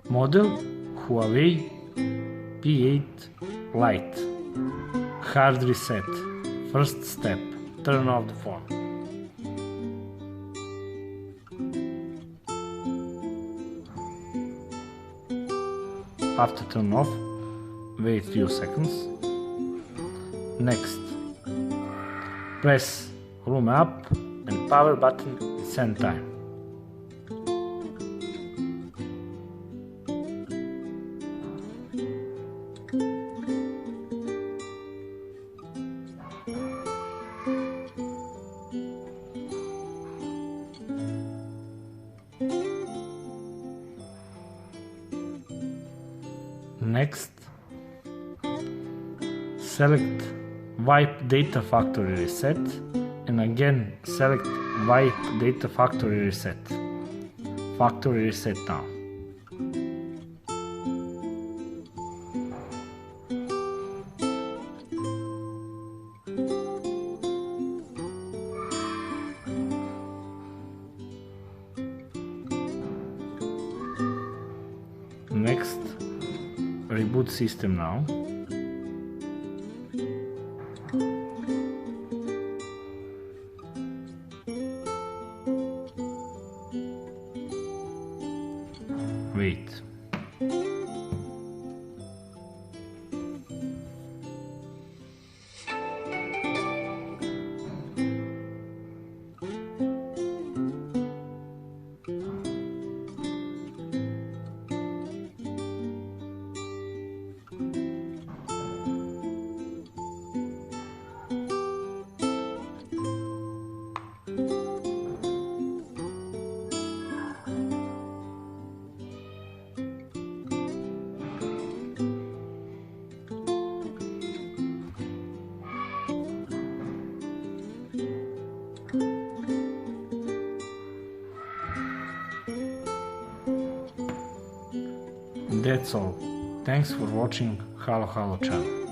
Model Huawei P8 Lite. Hard reset. First step. Turn off the phone. After turn off, wait few seconds. Next, press volume up and power button at the same time. Next, select Wipe Data Factory Reset and again select Wipe Data Factory Reset. Factory reset now. Next, reboot system now. Wait. That's all. Thanks for watching Halo channel.